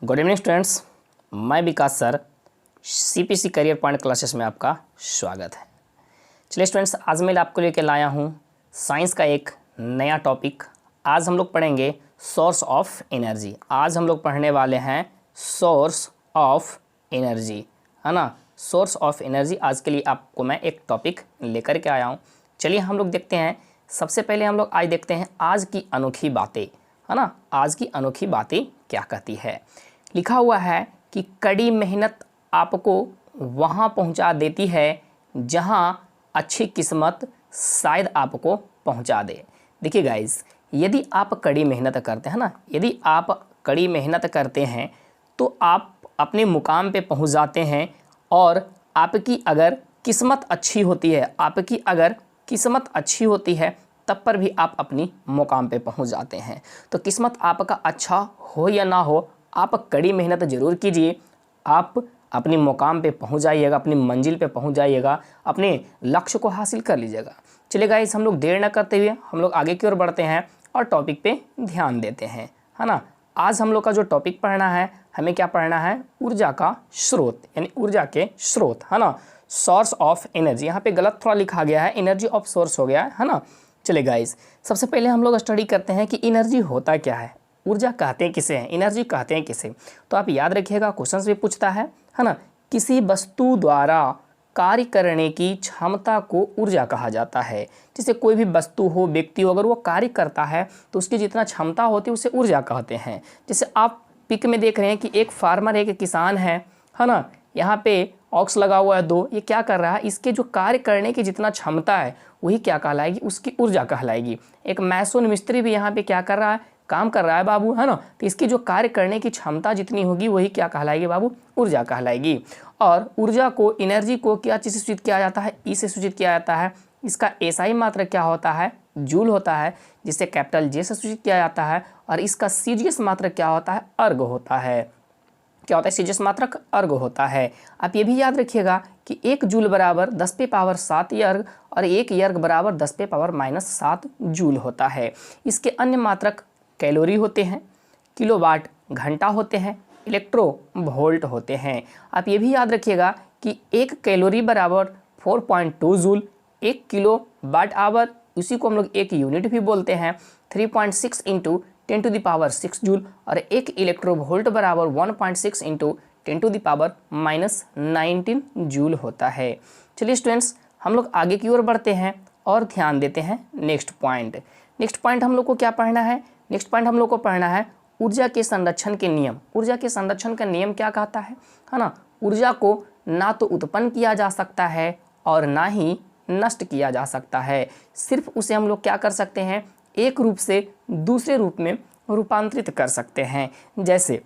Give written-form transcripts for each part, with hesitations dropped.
Good evening students, मैं Vikas sir CPC career point classes में आपका स्वागत है। चलिए स्टूडेंट्स, आज मैं आपको लेके लाया हूँ साइंस का एक नया टॉपिक। आज हम लोग पढ़ेंगे सोर्स ऑफ एनर्जी। आज हम लोग पढ़ने वाले हैं सोर्स ऑफ एनर्जी, है ना। सोर्स ऑफ एनर्जी आज के लिए आपको मैं एक टॉपिक लेकर के आया हूँ। चलिए हम लोग देखते हैं। सबसे पहले हम लोग आज देखते हैं आज की अनोखी बातें, है ना। आज की अनोखी बातें क्या कहती है। लिखा हुआ है कि कड़ी मेहनत आपको वहाँ पहुँचा देती है जहाँ अच्छी किस्मत शायद आपको पहुँचा दे। देखिए गाइस, यदि आप कड़ी मेहनत करते हैं ना, यदि आप कड़ी मेहनत करते हैं तो आप अपने मुकाम पे पहुँच जाते हैं। और आपकी अगर किस्मत अच्छी होती है, आपकी अगर किस्मत अच्छी होती है तब पर भी आप अपनी मुकाम पे पहुंच जाते हैं। तो किस्मत आपका अच्छा हो या ना हो, आप कड़ी मेहनत ज़रूर कीजिए। आप अपनी मुकाम पे पहुंच जाइएगा, अपनी मंजिल पे पहुंच जाइएगा, अपने लक्ष्य को हासिल कर लीजिएगा। चलिए गाइस, हम लोग देर न करते हुए हम लोग आगे की ओर बढ़ते हैं और टॉपिक पे ध्यान देते हैं, है ना। आज हम लोग का जो टॉपिक पढ़ना है, हमें क्या पढ़ना है? ऊर्जा का स्रोत, यानी ऊर्जा के स्रोत, है ना। सोर्स ऑफ एनर्जी, यहाँ पे गलत थोड़ा लिखा गया है, एनर्जी ऑफ सोर्स हो गया है ना। चलिए गाइस, सबसे पहले हम लोग स्टडी करते हैं कि एनर्जी होता क्या है, ऊर्जा कहते हैं किसे हैं, एनर्जी कहते हैं किसे। तो आप याद रखिएगा, क्वेश्चंस भी पूछता है ना। किसी वस्तु द्वारा कार्य करने की क्षमता को ऊर्जा कहा जाता है। जैसे कोई भी वस्तु हो, व्यक्ति हो, अगर वो कार्य करता है तो उसकी जितना क्षमता होती है उसे ऊर्जा कहते हैं। जैसे आप पिक में देख रहे हैं कि एक फार्मर, एक किसान है ना। यहाँ पे ऑक्स लगा हुआ है दो, ये क्या कर रहा है? इसके जो कार्य करने की जितना क्षमता है वही क्या कहलाएगी? उसकी ऊर्जा कहलाएगी। एक मैसोन मिस्त्री भी यहाँ पे क्या कर रहा है? काम कर रहा है बाबू, है ना। तो इसकी जो कार्य करने की क्षमता जितनी होगी वही क्या कहलाएगी बाबू? ऊर्जा कहलाएगी। और ऊर्जा को, एनर्जी को क्या चीज़ से सूचित किया जाता है? ई से सूचित किया जाता है। इसका एसआई मात्रक क्या होता है? जूल होता है, जिसे कैपिटल जे से सूचित किया जाता है। और इसका सीजीएस मात्रक क्या होता है? अर्ग होता है। क्या होता है? सीजीएस मात्रक अर्ग होता है। आप ये भी याद रखिएगा कि 1 जूल बराबर 10⁻7 यर्ग और 1 यर्ग बराबर 10⁻−7 जूल होता है। इसके अन्य मात्रक कैलोरी होते हैं, किलोवाट घंटा होते हैं, इलेक्ट्रो वोल्ट होते हैं। आप ये भी याद रखिएगा कि 1 कैलोरी बराबर 4.2 जूल, 1 किलो वाट आवर, उसी को हम लोग एक यूनिट भी बोलते हैं, 3.6 इंटू 10⁻6 जूल। और 1 इलेक्ट्रोवोल्ट बराबर 1.6 इंटू 10⁻−19 जूल होता है। चलिए स्टूडेंट्स, हम लोग आगे की ओर बढ़ते हैं और ध्यान देते हैं नेक्स्ट पॉइंट। नेक्स्ट पॉइंट हम लोग को क्या पढ़ना है? नेक्स्ट पॉइंट हम लोग को पढ़ना है ऊर्जा के संरक्षण के नियम। ऊर्जा के संरक्षण का नियम क्या कहता है ना। ऊर्जा को ना तो उत्पन्न किया जा सकता है और ना ही नष्ट किया जा सकता है। सिर्फ उसे हम लोग क्या कर सकते हैं? एक रूप से दूसरे रूप में रूपांतरित कर सकते हैं। जैसे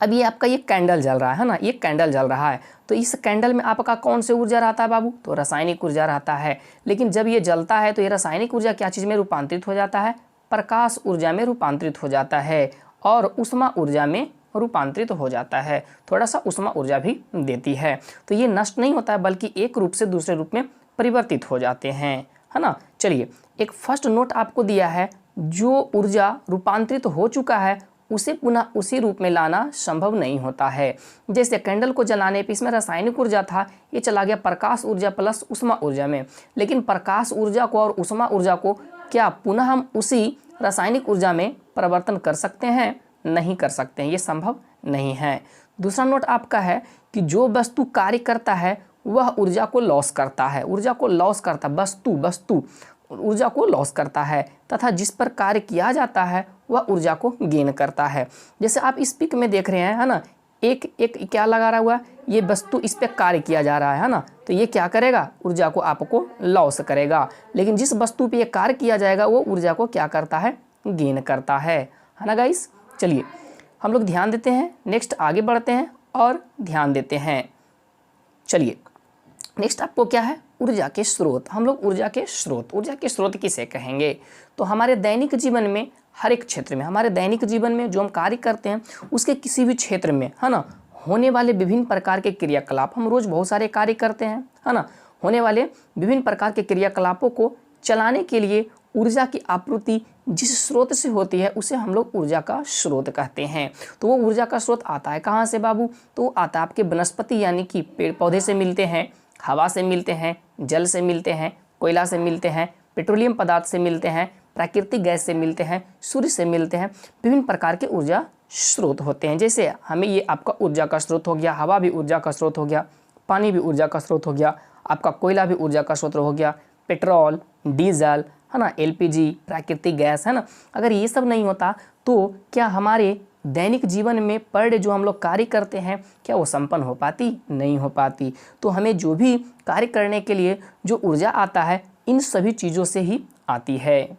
अब ये आपका ये कैंडल जल रहा है ना, ये कैंडल जल रहा है, तो इस कैंडल में आपका कौन से ऊर्जा रहता है बाबू? तो रासायनिक ऊर्जा रहता है। लेकिन जब ये जलता है तो ये रासायनिक ऊर्जा क्या चीज़ में रूपांतरित हो जाता है? प्रकाश ऊर्जा में रूपांतरित हो जाता है और उष्मा ऊर्जा में रूपांतरित हो जाता है। थोड़ा सा उष्मा ऊर्जा भी देती है। तो ये नष्ट नहीं होता है, बल्कि एक रूप से दूसरे रूप में परिवर्तित हो जाते हैं, है ना। चलिए, एक फर्स्ट नोट आपको दिया है, जो ऊर्जा रूपांतरित हो चुका है उसे पुनः उसी रूप में लाना संभव नहीं होता है। जैसे कैंडल को जलाने पे इसमें रासायनिक ऊर्जा था, ये चला गया प्रकाश ऊर्जा प्लस उष्मा ऊर्जा में। लेकिन प्रकाश ऊर्जा को और उष्मा ऊर्जा को क्या पुनः हम उसी रासायनिक ऊर्जा में परिवर्तन कर सकते हैं? नहीं कर सकते हैं, ये संभव नहीं है। दूसरा नोट आपका है कि जो वस्तु कार्य करता है वह ऊर्जा को लॉस करता है। ऊर्जा को लॉस करता, वस्तु ऊर्जा को लॉस करता है, तथा जिस पर कार्य किया जाता है वह ऊर्जा को गेन करता है। जैसे आप इस पिक में देख रहे हैं, है ना, एक क्या लगा रहा हुआ है? ये वस्तु, इस पर कार्य किया जा रहा है ना, तो ये क्या करेगा? ऊर्जा को आपको लॉस करेगा। लेकिन जिस वस्तु पे ये कार्य किया जाएगा वो ऊर्जा को क्या करता है? गेन करता है ना गाइस। चलिए हम लोग ध्यान देते हैं, नेक्स्ट आगे बढ़ते हैं और ध्यान देते हैं। चलिए नेक्स्ट आपको क्या है? ऊर्जा के स्रोत। हम लोग ऊर्जा के स्रोत किसे कहेंगे? तो हमारे दैनिक जीवन में, हर एक क्षेत्र में, हमारे दैनिक जीवन में जो हम कार्य करते हैं उसके किसी भी क्षेत्र में, है ना, होने वाले विभिन्न प्रकार के क्रियाकलाप, हम रोज बहुत सारे कार्य करते हैं, है ना। होने वाले विभिन्न प्रकार के क्रियाकलापों को चलाने के लिए ऊर्जा की आपूर्ति जिस स्रोत से होती है उसे हम लोग ऊर्जा का स्रोत कहते हैं। तो वो ऊर्जा का स्रोत आता है कहाँ से बाबू? तो आता है आपके वनस्पति यानी कि पेड़ पौधे से मिलते हैं, हवा से मिलते हैं, जल से मिलते हैं, कोयला से मिलते हैं, पेट्रोलियम पदार्थ से मिलते हैं, प्राकृतिक गैस से मिलते हैं, सूर्य से मिलते हैं। विभिन्न प्रकार के ऊर्जा स्रोत होते हैं। जैसे हमें ये आपका ऊर्जा का स्रोत हो गया, हवा भी ऊर्जा का स्रोत हो गया, पानी भी ऊर्जा का स्रोत हो गया, आपका कोयला भी ऊर्जा का स्रोत हो गया, पेट्रोल, डीजल, है ना, एलपीजी, प्राकृतिक गैस, है ना। अगर ये सब नहीं होता तो क्या हमारे दैनिक जीवन में पर डे जो हम लोग कार्य करते हैं क्या वो संपन्न हो पाती? नहीं हो पाती। तो हमें जो भी कार्य करने के लिए जो ऊर्जा आता है इन सभी चीज़ों से ही आती है।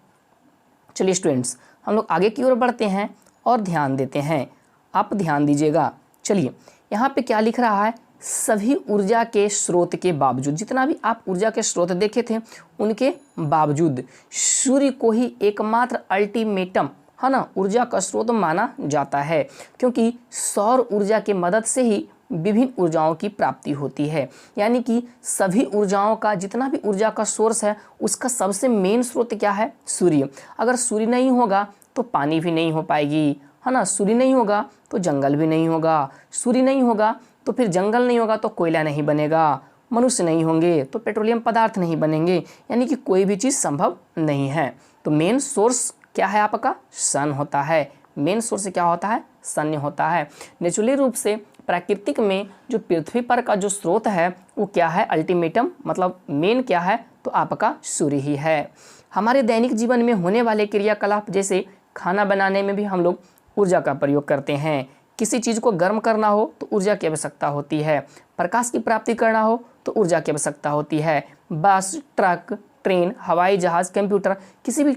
चलिए स्टूडेंट्स, हम लोग आगे की ओर बढ़ते हैं और ध्यान देते हैं। आप ध्यान दीजिएगा। चलिए यहाँ पे क्या लिख रहा है? सभी ऊर्जा के स्रोत के बावजूद, जितना भी आप ऊर्जा के स्रोत देखे थे उनके बावजूद सूर्य को ही एकमात्र अल्टीमेटम, है ना, ऊर्जा का स्रोत माना जाता है, क्योंकि सौर ऊर्जा की मदद से ही विभिन्न ऊर्जाओं की प्राप्ति होती है। यानी कि सभी ऊर्जाओं का जितना भी ऊर्जा का सोर्स है उसका सबसे मेन स्रोत क्या है? सूर्य। अगर सूर्य नहीं होगा तो पानी भी नहीं हो पाएगी, है ना। सूर्य नहीं होगा तो जंगल भी नहीं होगा, सूर्य नहीं होगा तो फिर जंगल नहीं होगा तो कोयला नहीं बनेगा, मनुष्य नहीं होंगे तो पेट्रोलियम पदार्थ नहीं बनेंगे, यानी कि कोई भी चीज़ संभव नहीं है। तो मेन सोर्स क्या है आपका? सन होता है। मेन सोर्स क्या होता है? सन होता है। नेचुरली रूप से प्राकृतिक में जो पृथ्वी पर का जो स्रोत है वो क्या है? अल्टीमेटम, मतलब मेन क्या है? तो आपका सूर्य ही है। हमारे दैनिक जीवन में होने वाले क्रियाकलाप जैसे खाना बनाने में भी हम लोग ऊर्जा का प्रयोग करते हैं। किसी चीज़ को गर्म करना हो तो ऊर्जा की आवश्यकता होती है, प्रकाश की प्राप्ति करना हो तो ऊर्जा की आवश्यकता होती है। बस, ट्रक, ट्रेन, हवाई जहाज़, कंप्यूटर, किसी भी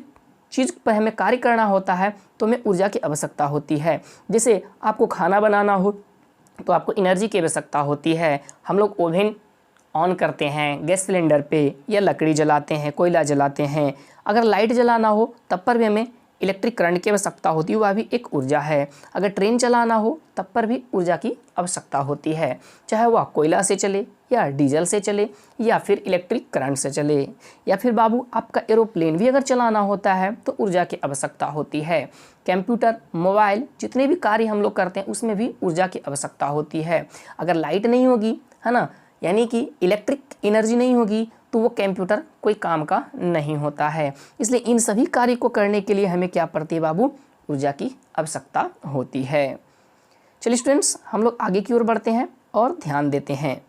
चीज़ पर हमें कार्य करना होता है तो हमें ऊर्जा की आवश्यकता होती है। जैसे आपको खाना बनाना हो तो आपको एनर्जी की आवश्यकता होती है। हम लोग ओवन ऑन करते हैं गैस सिलेंडर पे, या लकड़ी जलाते हैं, कोयला जलाते हैं। अगर लाइट जलाना हो तब पर भी हमें इलेक्ट्रिक करंट की आवश्यकता होती है, वह भी एक ऊर्जा है। अगर ट्रेन चलाना हो तब पर भी ऊर्जा की आवश्यकता होती है, चाहे वह कोयला से चले या डीजल से चले या फिर इलेक्ट्रिक करंट से चले। या फिर बाबू आपका एरोप्लेन भी अगर चलाना होता है तो ऊर्जा की आवश्यकता होती है। कंप्यूटर, मोबाइल, जितने भी कार्य हम लोग करते हैं उसमें भी ऊर्जा की आवश्यकता होती है। अगर लाइट नहीं होगी, है ना, यानी कि इलेक्ट्रिक एनर्जी नहीं होगी तो वो कंप्यूटर कोई काम का नहीं होता है। इसलिए इन सभी कार्य को करने के लिए हमें क्या पड़ती है बाबू? ऊर्जा की आवश्यकता होती है। चलिए स्टूडेंट्स, हम लोग आगे की ओर बढ़ते हैं और ध्यान देते हैं।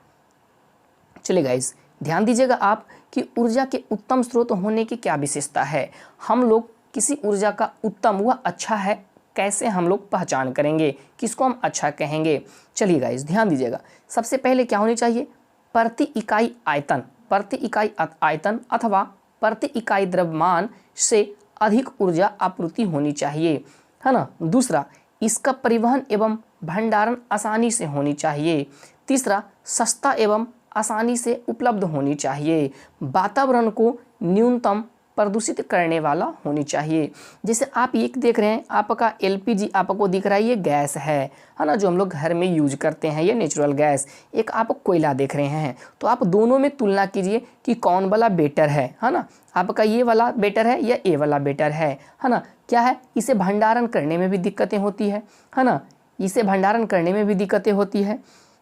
चलिए गाइस, ध्यान दीजिएगा आप कि ऊर्जा के उत्तम स्रोत होने की क्या विशेषता है। हम लोग किसी ऊर्जा का उत्तम व अच्छा है कैसे हम लोग पहचान करेंगे, किसको हम अच्छा कहेंगे? चलिए गाइस ध्यान दीजिएगा। सबसे पहले क्या होनी चाहिए? प्रति इकाई आयतन, प्रति इकाई आयतन अथवा प्रति इकाई द्रव्यमान से अधिक ऊर्जा आपूर्ति होनी चाहिए, है ना। दूसरा, इसका परिवहन एवं भंडारण आसानी से होनी चाहिए। तीसरा, सस्ता एवं आसानी से उपलब्ध होनी चाहिए। वातावरण को न्यूनतम प्रदूषित करने वाला होनी चाहिए। जैसे आप ये देख रहे हैं, आपका एलपीजी आपको दिख रहा है, ये गैस है ना, जो हम लोग घर में यूज करते हैं, ये नेचुरल गैस। एक आप कोयला देख रहे हैं, तो आप दोनों में तुलना कीजिए कि कौन वाला बेटर है ना। आपका ये वाला बेटर है या ये वाला बेटर है ना। क्या है? इसे भंडारण करने में भी दिक्कतें होती है ना, इसे भंडारण करने में भी दिक्कतें होती है,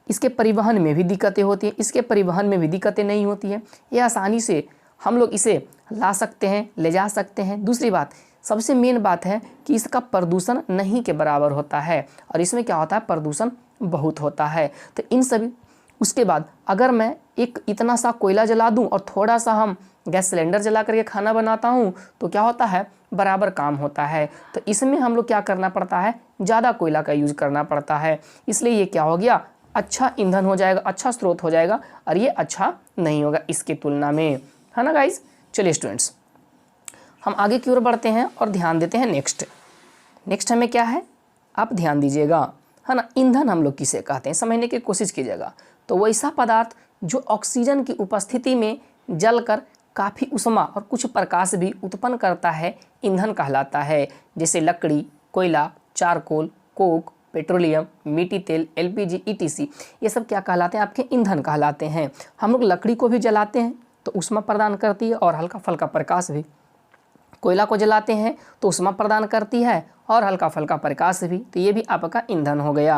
इसके परिवहन में भी दिक्कतें होती हैं, इसके परिवहन में भी दिक्कतें नहीं होती हैं। ये आसानी से हम लोग इसे ला सकते हैं, ले जा सकते हैं। दूसरी बात, सबसे मेन बात है कि इसका प्रदूषण नहीं के बराबर होता है, और इसमें क्या होता है? प्रदूषण बहुत होता है। तो इन सभी, उसके बाद अगर मैं एक इतना सा कोयला जला दूं और थोड़ा सा हम गैस सिलेंडर जला करके खाना बनाता हूं तो क्या होता है? बराबर काम होता है। तो इसमें हम लोग क्या करना पड़ता है? ज़्यादा कोयला का यूज़ करना पड़ता है। इसलिए ये क्या हो गया? अच्छा ईंधन हो जाएगा, अच्छा स्रोत हो जाएगा, और ये अच्छा नहीं होगा इसकी तुलना में, है ना गाइज। चलिए स्टूडेंट्स, हम आगे की ओर बढ़ते हैं और ध्यान देते हैं नेक्स्ट हमें क्या है? आप ध्यान दीजिएगा, है ना। ईंधन हम लोग किसे कहते हैं समझने की कोशिश कीजिएगा। तो वैसा पदार्थ जो ऑक्सीजन की उपस्थिति में जलकर काफ़ी ऊष्मा और कुछ प्रकाश भी उत्पन्न करता है, ईंधन कहलाता है। जैसे लकड़ी, कोयला, चारकोल, कोक, पेट्रोलियम, मिट्टी तेल, एलपीजी, ईटीसी, ये सब क्या कहलाते हैं? आपके ईंधन कहलाते हैं। हम लोग लकड़ी को भी जलाते हैं तो ऊष्मा प्रदान करती है और हल्का फुल्का प्रकाश भी कोयला को जलाते हैं तो ऊष्मा प्रदान करती है और हल्का फुल्का प्रकाश भी, तो ये भी आपका ईंधन हो गया,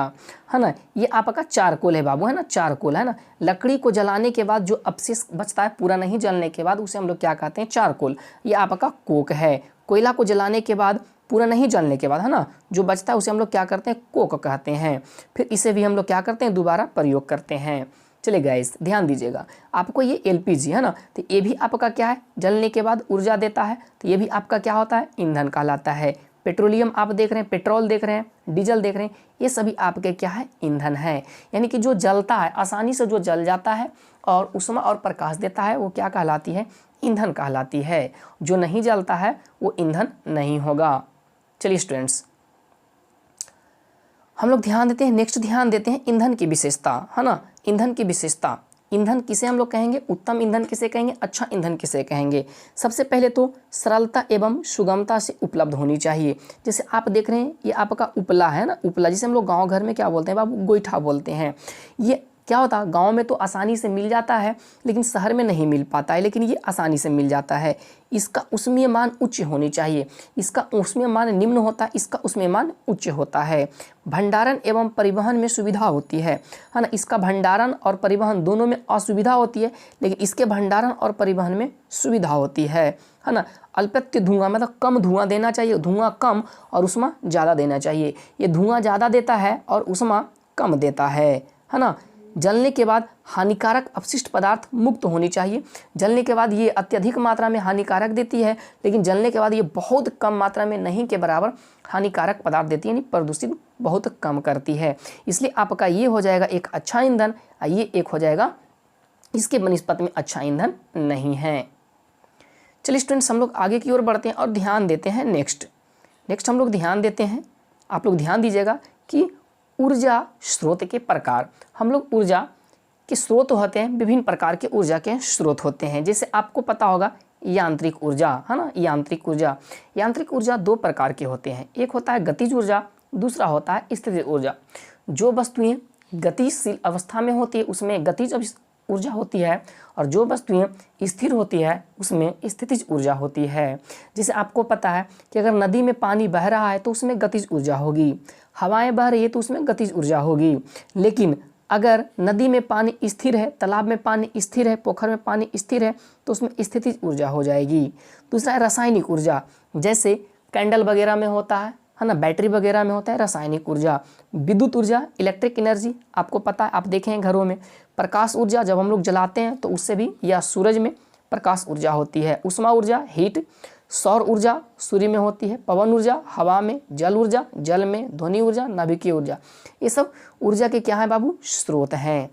है ना। ये आपका चारकोल है बाबू, है ना, चारकोल, है ना। लकड़ी को जलाने के बाद जो अवशेष बचता है पूरा नहीं जलने के बाद, उसे हम लोग क्या कहते हैं, चारकोल। ये आपका कोक है। कोयला को जलाने के बाद पूरा नहीं जलने के बाद, है ना, जो बचता है उसे हम लोग क्या करते हैं, कोक कहते हैं। फिर इसे भी हम लोग क्या करते हैं, दोबारा प्रयोग करते हैं। चलिए गाइस ध्यान दीजिएगा, आपको ये एलपीजी है ना, तो ये भी आपका क्या है, जलने के बाद ऊर्जा देता है, तो ये भी आपका क्या होता है, ईंधन कहलाता है। पेट्रोलियम आप देख रहे हैं, पेट्रोल देख रहे हैं, डीजल देख रहे हैं, ये सभी आपके क्या है, ईंधन है। यानी कि जो जलता है, आसानी से जो जल जाता है और ऊष्मा और प्रकाश देता है, वो क्या कहलाती है, ईंधन कहलाती है। जो नहीं जलता है वो ईंधन नहीं होगा। चलिए स्टूडेंट्स, हम लोग ध्यान देते हैं, नेक्स्ट ध्यान देते हैं ईंधन की विशेषता, है ना। ईंधन की विशेषता, ईंधन किसे हम लोग कहेंगे, उत्तम ईंधन किसे कहेंगे, अच्छा ईंधन किसे कहेंगे। सबसे पहले तो सरलता एवं सुगमता से उपलब्ध होनी चाहिए। जैसे आप देख रहे हैं, ये आपका उपला है ना, उपला जिसे हम लोग गांव घर में क्या बोलते हैं बाबू, गोईठा बोलते हैं। ये क्या होता है, गांव में तो आसानी से मिल जाता है लेकिन शहर में नहीं मिल पाता है, लेकिन ये आसानी से मिल जाता है। इसका ऊष्मीय मान उच्च होनी चाहिए, इसका ऊष्मीय मान निम्न होता है, इसका ऊष्मीय मान उच्च होता है। भंडारण एवं परिवहन में सुविधा होती है ना। इसका भंडारण और परिवहन दोनों में असुविधा होती है, लेकिन इसके भंडारण और परिवहन में सुविधा होती है ना। अल्पत्य धुआं, मतलब कम धुआं देना चाहिए, धुआं कम और ऊष्मा ज़्यादा देना चाहिए। ये धुआं ज़्यादा देता है और ऊष्मा कम देता है ना। जलने के बाद हानिकारक अपशिष्ट पदार्थ मुक्त होनी चाहिए। जलने के बाद ये अत्यधिक मात्रा में हानिकारक देती है, लेकिन जलने के बाद ये बहुत कम मात्रा में नहीं के बराबर हानिकारक पदार्थ देती है, यानी प्रदूषित बहुत कम करती है। इसलिए आपका ये हो जाएगा एक अच्छा ईंधन, ये एक हो जाएगा इसके बनिस्पत में अच्छा ईंधन नहीं है। चलिए स्टूडेंट्स, हम लोग आगे की ओर बढ़ते हैं और ध्यान देते हैं नेक्स्ट हम लोग ध्यान देते हैं, आप लोग ध्यान दीजिएगा कि ऊर्जा स्रोत के प्रकार। हम लोग ऊर्जा के स्रोत होते हैं, विभिन्न प्रकार के ऊर्जा के स्रोत होते हैं। जैसे आपको पता होगा यांत्रिक ऊर्जा, है ना। यांत्रिक ऊर्जा दो प्रकार के होते हैं, एक होता है गतिज ऊर्जा, दूसरा होता है स्थितिज ऊर्जा। जो वस्तुएं गतिशील अवस्था में होती है उसमें गतिज ऊर्जा होती है, और जो वस्तुएं स्थिर होती है उसमें स्थितिज ऊर्जा होती है। जैसे आपको पता है कि अगर नदी में पानी बह रहा है तो उसमें गतिज ऊर्जा होगी, हवाएं बह रही है तो उसमें गतिज ऊर्जा होगी। लेकिन अगर नदी में पानी स्थिर है, तालाब में पानी स्थिर है, पोखर में पानी स्थिर है, तो उसमें स्थितिज ऊर्जा हो जाएगी। दूसरा है रासायनिक ऊर्जा, जैसे कैंडल वगैरह में होता है ना, बैटरी वगैरह में होता है रासायनिक ऊर्जा। विद्युत ऊर्जा, इलेक्ट्रिक एनर्जी, आपको पता है, आप देखें हैं घरों में। प्रकाश ऊर्जा, जब हम लोग जलाते हैं तो उससे भी, या सूरज में प्रकाश ऊर्जा होती है। उष्मा ऊर्जा, हीट। सौर ऊर्जा सूर्य में होती है। पवन ऊर्जा हवा में। जल ऊर्जा जल में। ध्वनि ऊर्जा नाभिकीय ऊर्जा। ये सब ऊर्जा के क्या है बाबू, स्रोत हैं।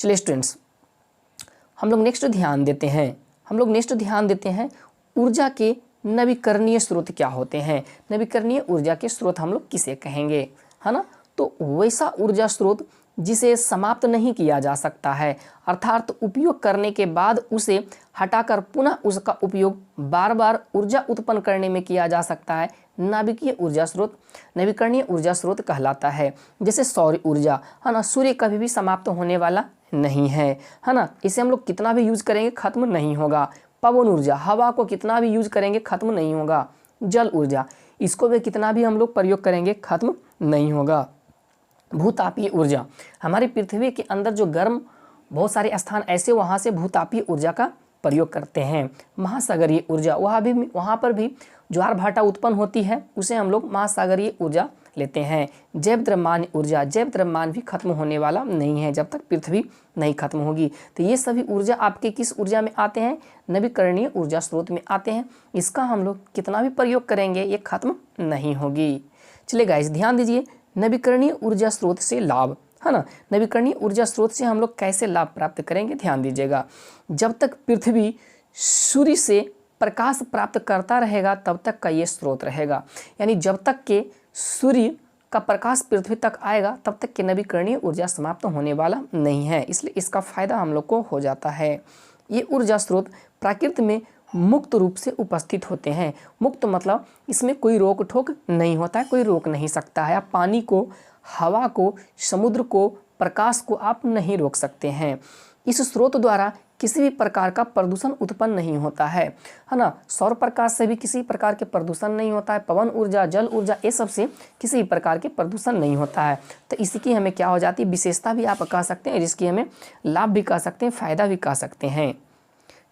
चलिए स्टूडेंट्स, हम लोग नेक्स्ट ध्यान देते हैं ऊर्जा के नवीकरणीय स्रोत क्या होते हैं। नवीकरणीय ऊर्जा के स्रोत हम लोग किसे कहेंगे, है ना। तो वैसा ऊर्जा स्रोत जिसे समाप्त नहीं किया जा सकता है, अर्थात उपयोग करने के बाद उसे हटाकर पुनः उसका उपयोग बार बार ऊर्जा उत्पन्न करने में किया जा सकता है, नाभिकीय ऊर्जा स्रोत, नवीकरणीय ऊर्जा स्रोत कहलाता है। जैसे सौर ऊर्जा, है ना, सूर्य कभी भी समाप्त होने वाला नहीं है ना। इसे हम लोग कितना भी यूज करेंगे खत्म नहीं होगा। पवन ऊर्जा, हवा को कितना भी यूज करेंगे खत्म नहीं होगा। जल ऊर्जा, इसको भी कितना भी हम लोग प्रयोग करेंगे खत्म नहीं होगा। भूतापीय ऊर्जा, हमारी पृथ्वी के अंदर जो गर्म बहुत सारे स्थान ऐसे, वहाँ से भूतापीय ऊर्जा का प्रयोग करते हैं। महासागरीय ऊर्जा, वहाँ पर भी ज्वार भाटा उत्पन्न होती है, उसे हम लोग महासागरीय ऊर्जा लेते हैं। जैव द्रव्यमान ऊर्जा, जैव द्रव्यमान भी खत्म होने वाला नहीं है जब तक पृथ्वी नहीं खत्म होगी। तो ये सभी ऊर्जा आपके किस ऊर्जा में आते हैं, नवीकरणीय ऊर्जा स्रोत में आते हैं। इसका हम लोग कितना भी प्रयोग करेंगे ये खत्म नहीं होगी। चलिए गाइस ध्यान दीजिए, नवीकरणीय ऊर्जा स्रोत से लाभ, है ना। नवीकरणीय ऊर्जा स्रोत से हम लोग कैसे लाभ प्राप्त करेंगे, ध्यान दीजिएगा। जब तक पृथ्वी सूर्य से प्रकाश प्राप्त करता रहेगा तब तक का ये स्रोत रहेगा, यानी जब तक के सूर्य का प्रकाश पृथ्वी तक आएगा तब तक के नवीकरणीय ऊर्जा समाप्त होने वाला नहीं है, इसलिए इसका फायदा हम लोग को हो जाता है। ये ऊर्जा स्रोत प्रकृति में मुक्त रूप से उपस्थित होते हैं। मुक्त मतलब इसमें कोई रोक ठोक नहीं होता है, कोई रोक नहीं सकता है। आप पानी को, हवा को, समुद्र को, प्रकाश को आप नहीं रोक सकते हैं। इस स्रोत द्वारा किसी भी प्रकार का प्रदूषण उत्पन्न नहीं होता है ना। सौर प्रकाश से भी किसी प्रकार के प्रदूषण नहीं होता है, पवन ऊर्जा, जल ऊर्जा, ये सब से किसी भी प्रकार के प्रदूषण नहीं होता है। तो इसी की हमें क्या हो जाती है, विशेषता भी आप कह सकते हैं, जिसकी हमें लाभ भी कह सकते हैं, फायदा भी कह सकते हैं।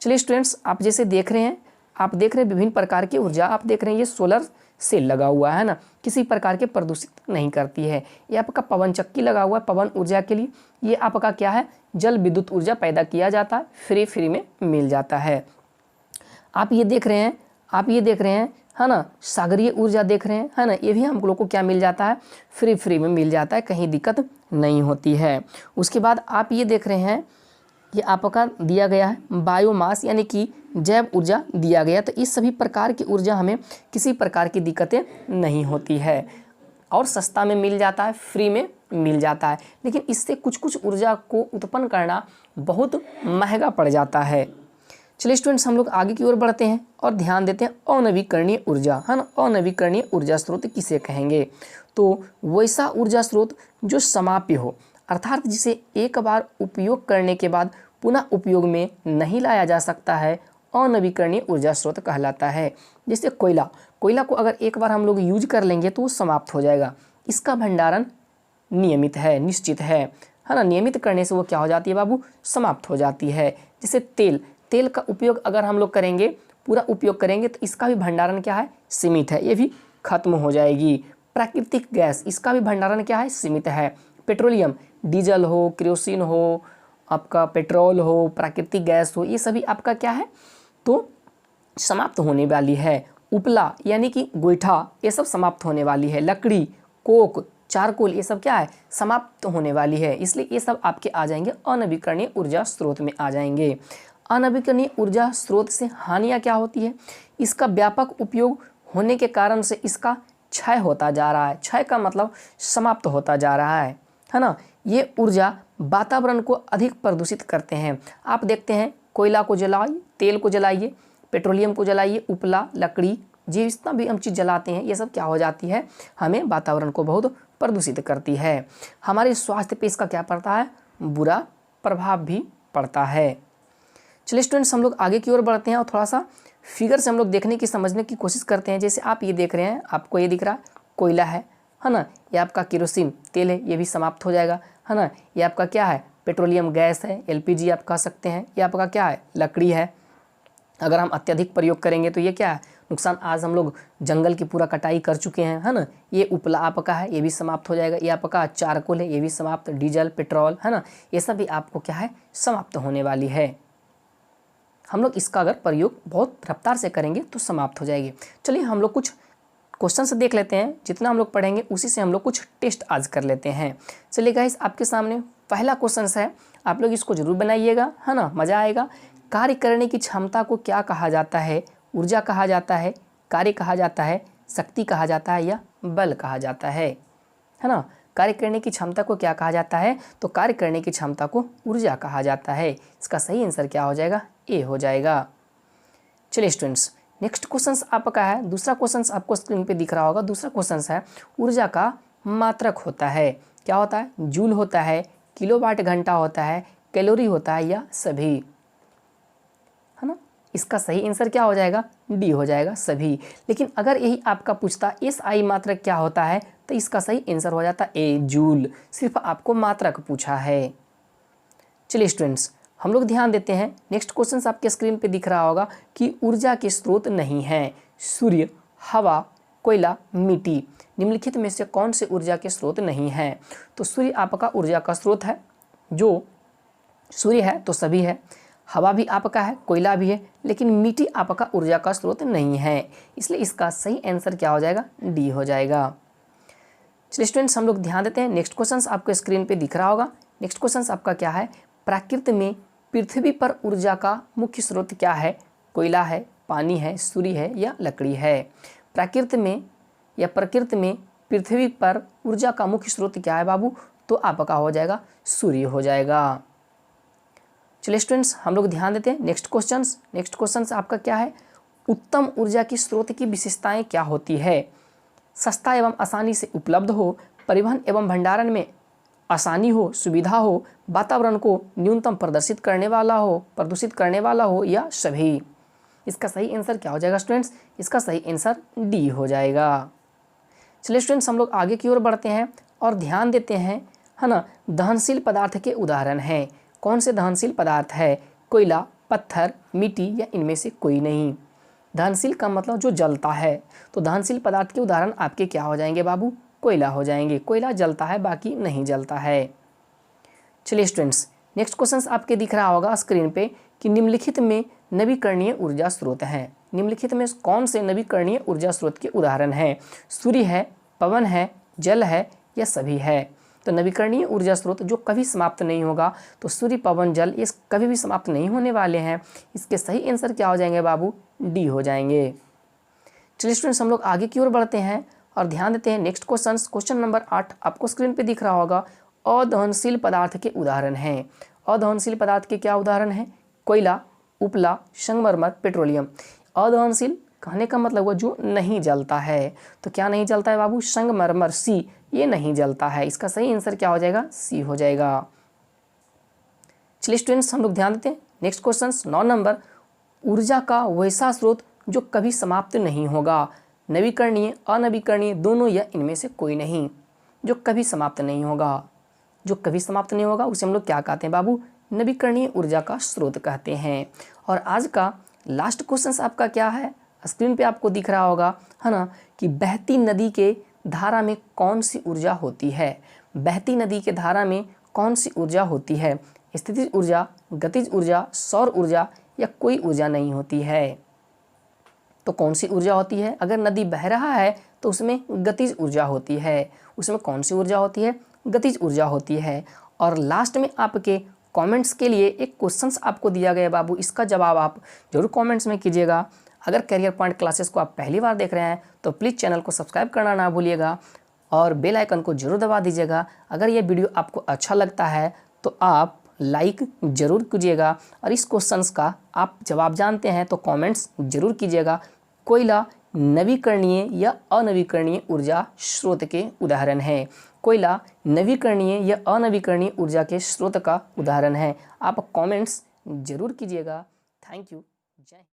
चलिए स्टूडेंट्स, आप जैसे देख रहे हैं, आप देख रहे हैं विभिन्न प्रकार की ऊर्जा, आप देख रहे हैं ये सोलर सेल लगा हुआ है ना, किसी प्रकार के प्रदूषित नहीं करती है। ये आपका पवन चक्की लगा हुआ है पवन ऊर्जा के लिए। ये आपका क्या है, जल विद्युत ऊर्जा पैदा किया जाता है, फ्री में मिल जाता है। आप ये देख रहे हैं, है ना, सागरीय ऊर्जा देख रहे हैं, है ना, ये भी हम लोग को क्या मिल जाता है, फ्री में मिल जाता है, कहीं दिक्कत नहीं होती है। उसके बाद आप ये देख रहे हैं, ये आपका दिया गया है बायोमास यानी कि जैव ऊर्जा दिया गया। तो इस सभी प्रकार की ऊर्जा हमें किसी प्रकार की दिक्कतें नहीं होती है और सस्ता में मिल जाता है, फ्री में मिल जाता है। लेकिन इससे कुछ ऊर्जा को उत्पन्न करना बहुत महंगा पड़ जाता है। चलिए स्टूडेंट्स, हम लोग आगे की ओर बढ़ते हैं और ध्यान देते हैं अनवीकरणीय ऊर्जा, है ना। अनवीकरणीय ऊर्जा स्रोत किसे कहेंगे, तो वैसा ऊर्जा स्रोत जो समाप्य हो, अर्थात जिसे एक बार उपयोग करने के बाद पुनः उपयोग में नहीं लाया जा सकता है, अनवीकरणीय ऊर्जा स्रोत कहलाता है। जैसे कोयला को अगर एक बार हम लोग यूज कर लेंगे तो वो समाप्त हो जाएगा। इसका भंडारण नियमित है, निश्चित है ना। नियमित करने से वो क्या हो जाती है बाबू, समाप्त हो जाती है। जैसे तेल का उपयोग अगर हम लोग करेंगे, पूरा उपयोग करेंगे, तो इसका भी भंडारण क्या है, सीमित है, ये भी खत्म हो जाएगी। प्राकृतिक गैस, इसका भी भंडारण क्या है, सीमित है। पेट्रोलियम, डीजल हो, केरोसिन हो, आपका पेट्रोल हो, प्राकृतिक गैस हो, ये सभी आपका क्या है, तो समाप्त होने वाली है। उपला यानी कि गोईठा, ये सब समाप्त होने वाली है। लकड़ी, कोक, चारकोल, ये सब क्या है, समाप्त होने वाली है। इसलिए ये सब आपके आ जाएंगे अनवीकरणीय ऊर्जा स्रोत में आ जाएंगे। अनवीकरणीय ऊर्जा स्रोत से हानियाँ क्या होती है, इसका व्यापक उपयोग होने के कारण से इसका क्षय होता जा रहा है। क्षय का मतलब समाप्त होता जा रहा है ना। ये ऊर्जा वातावरण को अधिक प्रदूषित करते हैं। आप देखते हैं, कोयला को जलाइए, तेल को जलाइए, पेट्रोलियम को जलाइए, उपला, लकड़ी, जितना भी हम चीज़ जलाते हैं, ये सब क्या हो जाती है, हमें वातावरण को बहुत प्रदूषित करती है। हमारे स्वास्थ्य पे इसका क्या पड़ता है, बुरा प्रभाव भी पड़ता है। चलिए स्टूडेंट्स, हम लोग आगे की ओर बढ़ते हैं और थोड़ा सा फिगर से हम लोग देखने की, समझने की कोशिश करते हैं। जैसे आप ये देख रहे हैं, आपको ये दिख रहा है कोयला है ना, ये आपका केरोसिन तेल है, ये भी समाप्त हो जाएगा, है ना। ये आपका क्या है, पेट्रोलियम गैस है, एलपीजी आप कह सकते हैं। ये आपका क्या है, लकड़ी है। अगर हम अत्यधिक प्रयोग करेंगे तो ये क्या है, नुकसान। आज हम लोग जंगल की पूरा कटाई कर चुके हैं, है ना। ये उपला आपका है, ये भी समाप्त हो जाएगा। ये आपका चारकोल है, ये भी समाप्त। डीजल, पेट्रोल, है ना, ये सब भी आपको क्या है, समाप्त होने वाली है। हम लोग इसका अगर प्रयोग बहुत रफ्तार से करेंगे तो समाप्त हो जाएगी। चलिए हम लोग कुछ क्वेश्चन से देख लेते हैं, जितना हम लोग पढ़ेंगे उसी से हम लोग कुछ टेस्ट आज कर लेते हैं। चलिए गाइस, आपके सामने पहला क्वेश्चन है, आप लोग इसको जरूर बनाइएगा, है ना, मज़ा आएगा। कार्य करने की क्षमता को क्या कहा जाता है, ऊर्जा कहा जाता है, कार्य कहा जाता है, शक्ति कहा जाता है या बल कहा जाता है ना। कार्य करने की क्षमता को क्या कहा जाता है, तो कार्य करने की क्षमता को ऊर्जा कहा जाता है। इसका सही आंसर क्या हो जाएगा, ए हो जाएगा। चलिए स्टूडेंट्स, नेक्स्ट क्वेश्चन आपका है, दूसरा क्वेश्चन आपको स्क्रीन पे दिख रहा होगा। दूसरा क्वेश्चन है, ऊर्जा का मात्रक होता है, क्या होता है, जूल होता है, किलोवाट घंटा होता है, कैलोरी होता है या सभी, है ना। इसका सही आंसर क्या हो जाएगा, डी हो जाएगा, सभी। लेकिन अगर यही आपका पूछता एस आई मात्रक क्या होता है, तो इसका सही आंसर हो जाता ए, जूल। सिर्फ आपको मात्रक पूछा है। चलिए स्टूडेंट्स, हम लोग ध्यान देते हैं। नेक्स्ट क्वेश्चन आपके स्क्रीन पे दिख रहा होगा कि ऊर्जा के स्रोत नहीं है, सूर्य, हवा, कोयला, मिट्टी, निम्नलिखित में से कौन से ऊर्जा के स्रोत नहीं है। तो सूर्य आपका ऊर्जा का स्रोत है, जो सूर्य है तो सभी है, हवा भी आपका है, कोयला भी है, लेकिन मिट्टी आपका ऊर्जा का स्रोत नहीं है। इसलिए इसका सही आंसर क्या हो जाएगा, डी हो जाएगा। चलिए स्टूडेंट्स, हम लोग ध्यान देते हैं। नेक्स्ट क्वेश्चन आपको स्क्रीन पे दिख रहा होगा। नेक्स्ट क्वेश्चन आपका क्या है, प्रकृति में पृथ्वी पर ऊर्जा का मुख्य स्रोत क्या है, कोयला है, पानी है, सूर्य है या लकड़ी है। प्रकृति में पृथ्वी पर ऊर्जा का मुख्य स्रोत क्या है बाबू, तो आपका हो जाएगा सूर्य हो जाएगा। चलिए स्टूडेंट्स, हम लोग ध्यान देते हैं। नेक्स्ट क्वेश्चन आपका क्या है, उत्तम ऊर्जा की स्रोत की विशेषताएं क्या होती है। सस्ता एवं आसानी से उपलब्ध हो, परिवहन एवं भंडारण में आसानी हो, सुविधा हो, वातावरण को न्यूनतम प्रदूषित करने वाला हो या सभी। इसका सही आंसर क्या हो जाएगा स्टूडेंट्स? इसका सही आंसर डी हो जाएगा। चलिए स्टूडेंट्स, हम लोग आगे की ओर बढ़ते हैं और ध्यान देते हैं, है ना। दहनशील पदार्थ के उदाहरण हैं। कौन से दहनशील पदार्थ है? कोयला, पत्थर, मिट्टी या इनमें से कोई नहीं। दहनशील का मतलब जो जलता है, तो दहनशील पदार्थ के उदाहरण आपके क्या हो जाएंगे बाबू? कोयला हो जाएंगे। कोयला जलता है, बाकी नहीं जलता है। चलिए स्टूडेंट्स, नेक्स्ट क्वेश्चन आपके दिख रहा होगा स्क्रीन पे कि निम्नलिखित में नवीकरणीय ऊर्जा स्रोत हैं। निम्नलिखित में कौन से नवीकरणीय ऊर्जा स्रोत के उदाहरण हैं? सूर्य है, पवन है, जल है या सभी है? तो नवीकरणीय ऊर्जा स्रोत जो कभी समाप्त नहीं होगा, तो सूर्य, पवन, जल ये कभी भी समाप्त नहीं होने वाले हैं। इसके सही आंसर क्या हो जाएंगे बाबू? डी हो जाएंगे। चलिए स्टूडेंट्स, हम लोग आगे की ओर बढ़ते हैं और ध्यान देते हैं नेक्स्ट क्वेश्चन नंबर 8 आपको स्क्रीन पे दिख रहा होगा। अदहनशील पदार्थ के उदाहरण हैं। अदहनशील पदार्थ के क्या उदाहरण हैं? कोयला, उपला, संगमरमर, पेट्रोलियम। अदहनशील कहने का मतलब हुआ जो नहीं जलता है। तो क्या नहीं जलता है बाबू? संगमरमर, सी, ये नहीं जलता है। इसका सही आंसर क्या हो जाएगा? सी हो जाएगा। चलिए स्टूडेंट्स, हम लोग ध्यान देते हैं नेक्स्ट क्वेश्चन 9 नंबर। ऊर्जा का वैसा स्रोत जो कभी समाप्त नहीं होगा। नवीकरणीय, अनवीकरणीय दोनों या इनमें से कोई नहीं। जो कभी समाप्त नहीं होगा, जो कभी समाप्त नहीं होगा उसे हम लोग क्या कहते हैं बाबू? नवीकरणीय ऊर्जा का स्रोत कहते हैं। और आज का लास्ट क्वेश्चन आपका क्या है? स्क्रीन पे आपको दिख रहा होगा, है ना, कि बहती नदी के धारा में कौन सी ऊर्जा होती है? बहती नदी के धारा में कौन सी ऊर्जा होती है? स्थितिज ऊर्जा, गतिज ऊर्जा, सौर ऊर्जा या कोई ऊर्जा नहीं होती है। तो कौन सी ऊर्जा होती है? अगर नदी बह रहा है तो उसमें गतिज ऊर्जा होती है। उसमें कौन सी ऊर्जा होती है? गतिज ऊर्जा होती है। और लास्ट में आपके कमेंट्स के लिए एक क्वेश्चंस आपको दिया गया बाबू, इसका जवाब आप जरूर कमेंट्स में कीजिएगा। अगर करियर पॉइंट क्लासेस को आप पहली बार देख रहे हैं तो प्लीज़ चैनल को सब्सक्राइब करना ना भूलिएगा और बेल आइकन को जरूर दबा दीजिएगा। अगर ये वीडियो आपको अच्छा लगता है तो आप लाइक ज़रूर कीजिएगा और इस क्वेश्चंस का आप जवाब जानते हैं तो कमेंट्स ज़रूर कीजिएगा। कोयला नवीकरणीय या अनवीकरणीय ऊर्जा स्रोत के उदाहरण है। कोयला नवीकरणीय या अनवीकरणीय ऊर्जा के स्रोत का उदाहरण है। आप कमेंट्स ज़रूर कीजिएगा। Thank you. जय